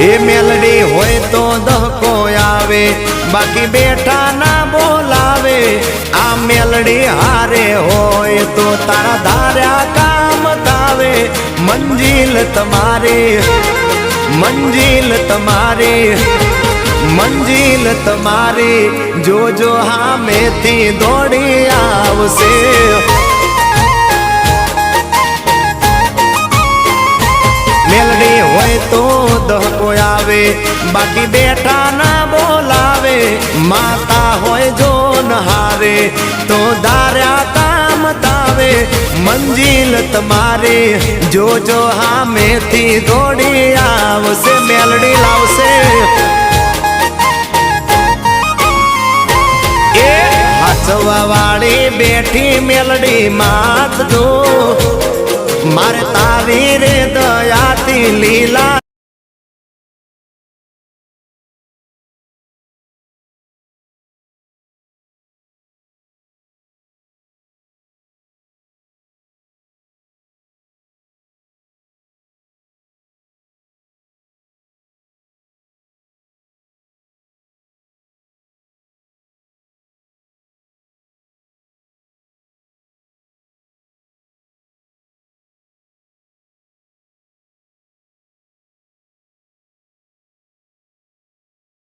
એ મેલડી હોય તો દહકો આવે, બાકી બેઠા ના બોલાવે। આ મેલડી હારે હોય તો તારા ધાર્યા કામ થાવે। મંજિલ તમારી, મંજિલ તમારી, મંજિલ તમારી, જોજો હામેથી દોડી આવશે। મેલડી હોય તો દહકો આવે, બાકી બેઠા ના બોલાવે। માતા હોય જો નહારે તો ધાર્યા કામ થાવે। મંજિલ તમારી, જોજો હામેથી દોડી આવશે। મેલડી લાવશે। એ હાચવા વાળી બેઠી મેલડી માત જો, મારે તારી રે દયાથી લીલા